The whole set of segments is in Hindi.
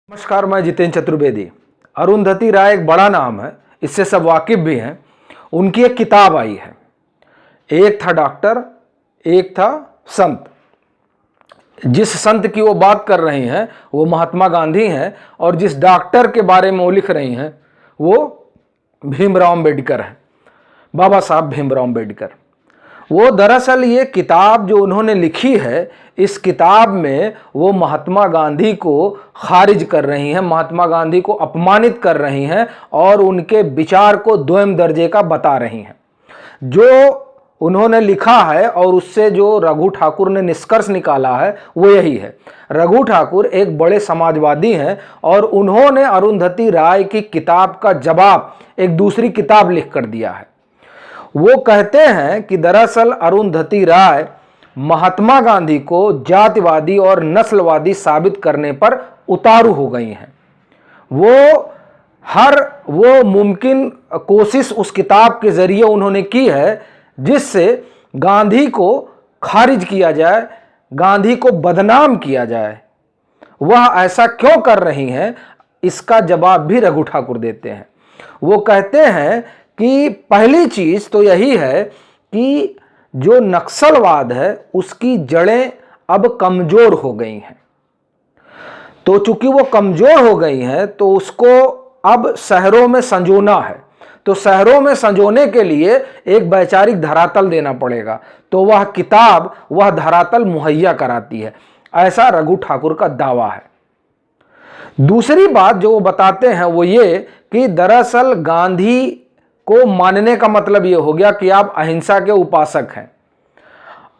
नमस्कार, मैं जितेंद्र चतुर्वेदी। अरुंधति राय एक बड़ा नाम है, इससे सब वाकिफ भी हैं। उनकी एक किताब आई है, एक था डॉक्टर, एक था संत। जिस संत की वो बात कर रही हैं वो महात्मा गांधी हैं, और जिस डॉक्टर के बारे में वो लिख रही हैं वो भीमराव अम्बेडकर हैं, बाबा साहब भीमराव अम्बेडकर। वो दरअसल ये किताब जो उन्होंने लिखी है, इस किताब में वो महात्मा गांधी को खारिज कर रही हैं, महात्मा गांधी को अपमानित कर रही हैं और उनके विचार को दोयम दर्जे का बता रही हैं। जो उन्होंने लिखा है और उससे जो रघु ठाकुर ने निष्कर्ष निकाला है वो यही है। रघु ठाकुर एक बड़े समाजवादी हैं और उन्होंने अरुंधति राय की किताब का जवाब एक दूसरी किताब लिख कर दिया है। वो कहते हैं कि दरअसल अरुंधति राय महात्मा गांधी को जातिवादी और नस्लवादी साबित करने पर उतारू हो गई हैं। वो मुमकिन कोशिश उस किताब के जरिए उन्होंने की है जिससे गांधी को खारिज किया जाए, गांधी को बदनाम किया जाए। वह ऐसा क्यों कर रही हैं, इसका जवाब भी रघु ठाकुर देते हैं। वो कहते हैं कि पहली चीज तो यही है कि जो नक्सलवाद है उसकी जड़ें अब कमजोर हो गई हैं। तो चूंकि वो कमजोर हो गई हैं तो उसको अब शहरों में संजोना है। तो शहरों में संजोने के लिए एक वैचारिक धरातल देना पड़ेगा, तो वह किताब वह धरातल मुहैया कराती है, ऐसा रघु ठाकुर का दावा है। दूसरी बात जो वो बताते हैं वो ये कि दरअसल गांधी को मानने का मतलब ये हो गया कि आप अहिंसा के उपासक हैं,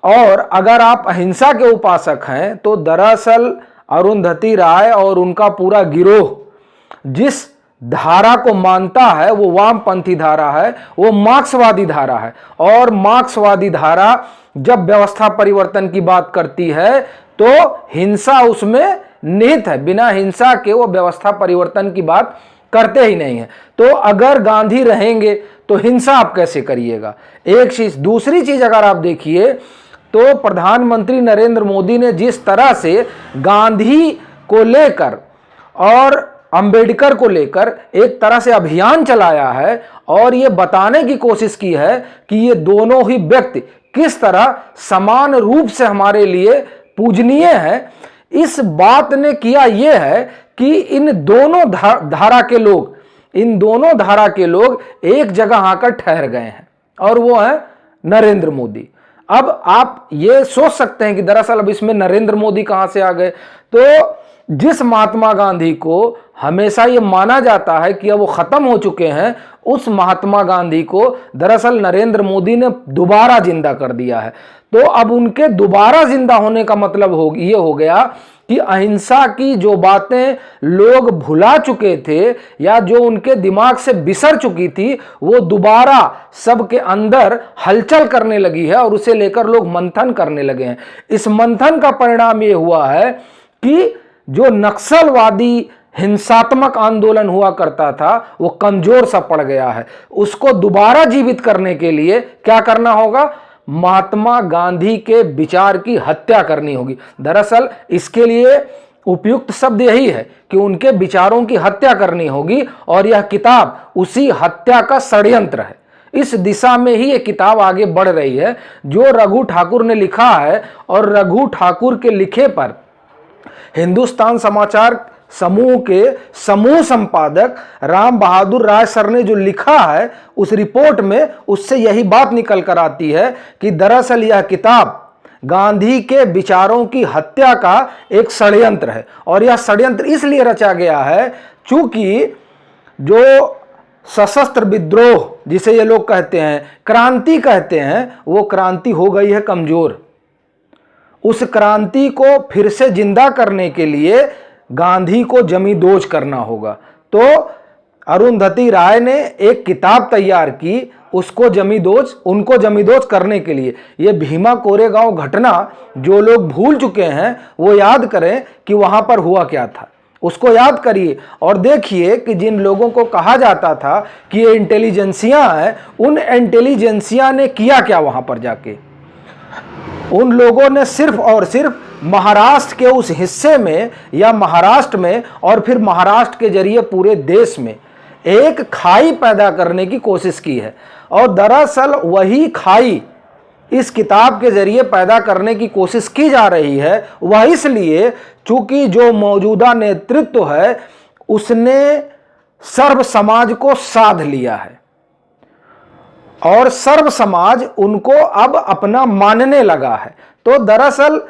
और अगर आप अहिंसा के उपासक हैं तो दरअसल अरुंधति राय और उनका पूरा गिरोह जिस धारा को मानता है वो वामपंथी धारा है, वो मार्क्सवादी धारा है। और मार्क्सवादी धारा जब व्यवस्था परिवर्तन की बात करती है तो हिंसा उसमें निहित है, बिना हिंसा के वो व्यवस्था परिवर्तन की बात करते ही नहीं है। तो अगर गांधी रहेंगे तो हिंसा आप कैसे करिएगा, एक चीज। दूसरी चीज अगर आप देखिए तो प्रधानमंत्री नरेंद्र मोदी ने जिस तरह से गांधी को लेकर और अंबेडकर को लेकर एक तरह से अभियान चलाया है और ये बताने की कोशिश की है कि ये दोनों ही व्यक्ति किस तरह समान रूप से हमारे लिए पूजनीय है, इस बात ने किया यह है कि इन दोनों धारा के लोग एक जगह आकर ठहर गए हैं, और वो है नरेंद्र मोदी। अब आप ये सोच सकते हैं कि दरअसल अब इसमें नरेंद्र मोदी कहां से आ गए। तो जिस महात्मा गांधी को हमेशा ये माना जाता है कि अब वो खत्म हो चुके हैं, उस महात्मा गांधी को दरअसल नरेंद्र मोदी ने दोबारा जिंदा कर दिया है। तो अब उनके दोबारा जिंदा होने का मतलब ये हो गया कि अहिंसा की जो बातें लोग भुला चुके थे या जो उनके दिमाग से बिसर चुकी थी, वो दोबारा सबके अंदर हलचल करने लगी है और उसे लेकर लोग मंथन करने लगे हैं। इस मंथन का परिणाम ये हुआ है कि जो नक्सलवादी हिंसात्मक आंदोलन हुआ करता था वो कमजोर सा पड़ गया है। उसको दोबारा जीवित करने के लिए क्या करना होगा, महात्मा गांधी के विचार की हत्या करनी होगी। दरअसल इसके लिए उपयुक्त शब्द यही है कि उनके विचारों की हत्या करनी होगी, और यह किताब उसी हत्या का षड्यंत्र है। इस दिशा में ही ये किताब आगे बढ़ रही है जो रघु ठाकुर ने लिखा है। और रघु ठाकुर के लिखे पर हिंदुस्तान समाचार समूह के समूह संपादक राम बहादुर राय सर ने जो लिखा है उस रिपोर्ट में उससे यही बात निकल कर आती है कि दरअसल यह किताब गांधी के विचारों की हत्या का एक षड्यंत्र है। और यह षड्यंत्र इसलिए रचा गया है चूंकि जो सशस्त्र विद्रोह जिसे ये लोग कहते हैं, क्रांति कहते हैं, वो क्रांति हो गई है कमजोर। उस क्रांति को फिर से जिंदा करने के लिए गांधी को जमींदोज करना होगा। तो अरुंधति राय ने एक किताब तैयार की उनको जमींदोज करने के लिए। ये भीमा कोरेगांव घटना जो लोग भूल चुके हैं वो याद करें कि वहां पर हुआ क्या था, उसको याद करिए और देखिए कि जिन लोगों को कहा जाता था कि ये इंटेलिजेंसिया है, उन इंटेलिजेंसिया ने किया क्या वहां पर जाके। उन लोगों ने सिर्फ और सिर्फ महाराष्ट्र के उस हिस्से में या महाराष्ट्र में और फिर महाराष्ट्र के जरिए पूरे देश में एक खाई पैदा करने की कोशिश की है। और दरअसल वही खाई इस किताब के जरिए पैदा करने की कोशिश की जा रही है। वह इसलिए चूंकि जो मौजूदा नेतृत्व है उसने सर्व समाज को साध लिया है और सर्व समाज उनको अब अपना मानने लगा है। तो दरअसल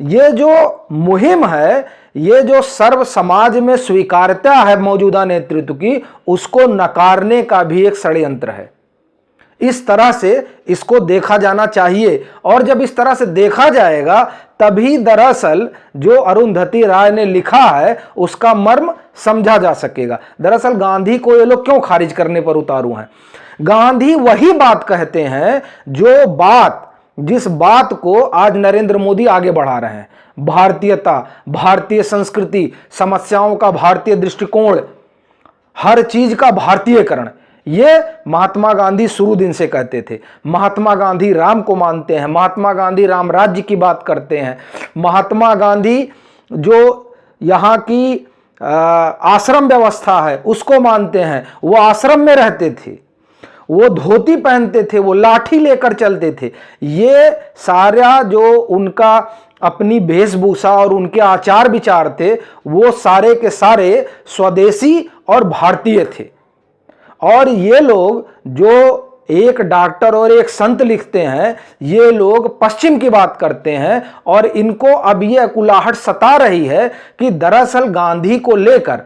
ये जो मुहिम है, ये जो सर्व समाज में स्वीकार्यता है मौजूदा नेतृत्व की, उसको नकारने का भी एक षड्यंत्र है। इस तरह से इसको देखा जाना चाहिए और जब इस तरह से देखा जाएगा तभी दरअसल जो अरुंधति राय ने लिखा है उसका मर्म समझा जा सकेगा। दरअसल गांधी को ये लोग क्यों खारिज करने पर उतारू हैं? गांधी वही बात कहते हैं जिस बात को आज नरेंद्र मोदी आगे बढ़ा रहे हैं। भारतीयता, भारतीय संस्कृति, समस्याओं का भारतीय दृष्टिकोण, हर चीज का भारतीयकरण, ये महात्मा गांधी शुरू दिन से कहते थे। महात्मा गांधी राम को मानते हैं, महात्मा गांधी राम राज्य की बात करते हैं। महात्मा गांधी जो यहाँ की आश्रम व्यवस्था है उसको मानते हैं। वो आश्रम में रहते थे, वो धोती पहनते थे, वो लाठी लेकर चलते थे। ये सारा जो उनका अपनी वेशभूषा और उनके आचार विचार थे वो सारे के सारे स्वदेशी और भारतीय थे। और ये लोग जो एक डॉक्टर और एक संत लिखते हैं, ये लोग पश्चिम की बात करते हैं और इनको अब ये अकुलाहट सता रही है कि दरअसल गांधी को लेकर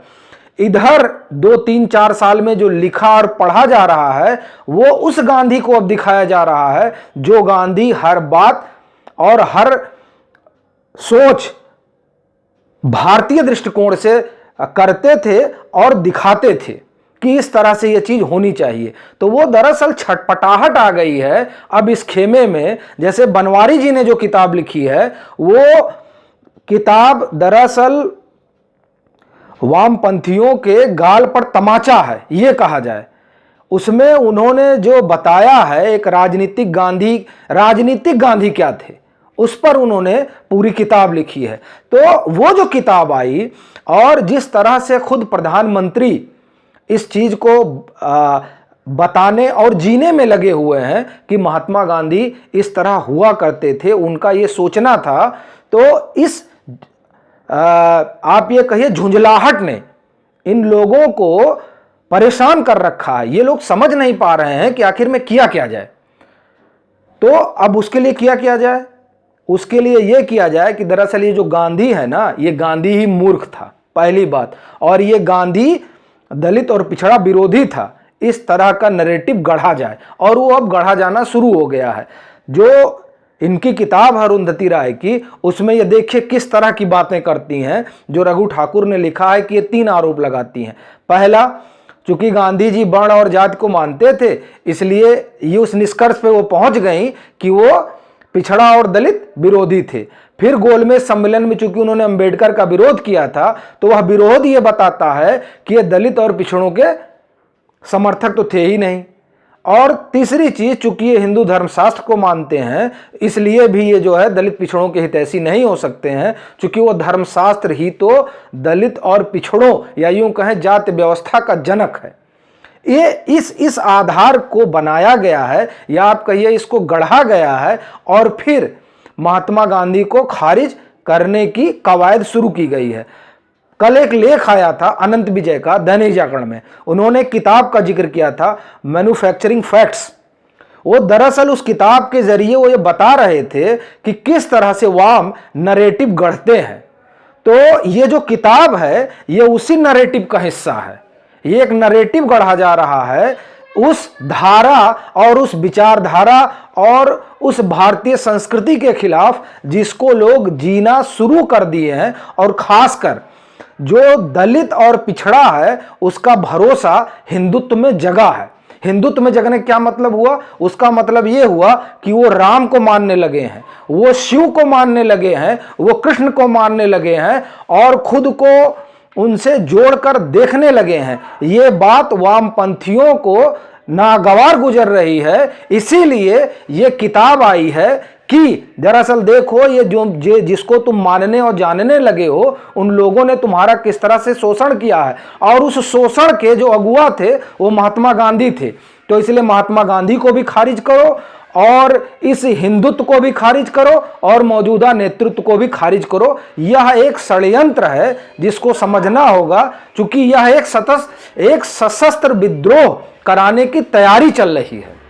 इधर 2-3-4 साल में जो लिखा और पढ़ा जा रहा है वो उस गांधी को अब दिखाया जा रहा है जो गांधी हर बात और हर सोच भारतीय दृष्टिकोण से करते थे और दिखाते थे कि इस तरह से ये चीज होनी चाहिए। तो वो दरअसल छटपटाहट आ गई है अब इस खेमे में। जैसे बनवारी जी ने जो किताब लिखी है वो किताब दरअसल वामपंथियों के गाल पर तमाचा है ये कहा जाए। उसमें उन्होंने जो बताया है एक राजनीतिक गांधी क्या थे उस पर उन्होंने पूरी किताब लिखी है। तो वो जो किताब आई और जिस तरह से खुद प्रधानमंत्री इस चीज को बताने और जीने में लगे हुए हैं कि महात्मा गांधी इस तरह हुआ करते थे, उनका ये सोचना था। तो इस आप ये कहिए झुंझलाहट ने इन लोगों को परेशान कर रखा है। ये लोग समझ नहीं पा रहे हैं कि आखिर में किया क्या जाए। तो अब उसके लिए किया जाए, उसके लिए यह किया जाए कि दरअसल ये जो गांधी है ना, ये गांधी ही मूर्ख था पहली बात, और ये गांधी दलित और पिछड़ा विरोधी था। इस तरह का नैरेटिव गढ़ा जाए और वो अब गढ़ा जाना शुरू हो गया है। जो इनकी किताब अरुंधति राय की, उसमें ये देखिए किस तरह की बातें करती हैं। जो रघु ठाकुर ने लिखा है कि ये 3 आरोप लगाती हैं। पहला, चूंकि गांधी जी वर्ण और जाति को मानते थे इसलिए ये उस निष्कर्ष पे वो पहुंच गई कि वो पिछड़ा और दलित विरोधी थे। फिर गोलमेज सम्मेलन में चूंकि उन्होंने अंबेडकर का विरोध किया था तो वह विरोध ये बताता है कि ये दलित और पिछड़ों के समर्थक तो थे ही नहीं। और तीसरी चीज, चूंकि ये हिंदू धर्मशास्त्र को मानते हैं इसलिए भी ये जो है दलित पिछड़ों के हितैषी नहीं हो सकते हैं, चूंकि वो धर्मशास्त्र ही तो दलित और पिछड़ों या यूं कहें जाति व्यवस्था का जनक है। ये इस आधार को बनाया गया है या आप कहिए इसको गढ़ा गया है और फिर महात्मा गांधी को खारिज करने की कवायद शुरू की गई है। कल एक लेख आया था अनंत विजय का दैनिक जागरण में, उन्होंने किताब का जिक्र किया था मैन्युफैक्चरिंग फैक्ट्स। वो दरअसल उस किताब के जरिए वो ये बता रहे थे कि किस तरह से वाम नरेटिव गढ़ते हैं। तो ये जो किताब है ये उसी नरेटिव का हिस्सा है। ये एक नरेटिव गढ़ा जा रहा है उस धारा और उस विचारधारा और उस भारतीय संस्कृति के खिलाफ जिसको लोग जीना शुरू कर दिए हैं। और खासकर जो दलित और पिछड़ा है उसका भरोसा हिंदुत्व में जगा है। हिंदुत्व में जगने क्या मतलब हुआ? उसका मतलब यह हुआ कि वो राम को मानने लगे हैं, वो शिव को मानने लगे हैं, वो कृष्ण को मानने लगे हैं और खुद को उनसे जोड़कर देखने लगे हैं। ये बात वामपंथियों को नागवार गुजर रही है। इसीलिए ये किताब आई है कि दरअसल देखो ये जिसको तुम मानने और जानने लगे हो उन लोगों ने तुम्हारा किस तरह से शोषण किया है, और उस शोषण के जो अगुआ थे वो महात्मा गांधी थे। तो इसलिए महात्मा गांधी को भी खारिज करो और इस हिंदुत्व को भी खारिज करो और मौजूदा नेतृत्व को भी खारिज करो। यह एक षड्यंत्र है जिसको समझना होगा, क्योंकि यह एक सशस्त्र विद्रोह कराने की तैयारी चल रही है।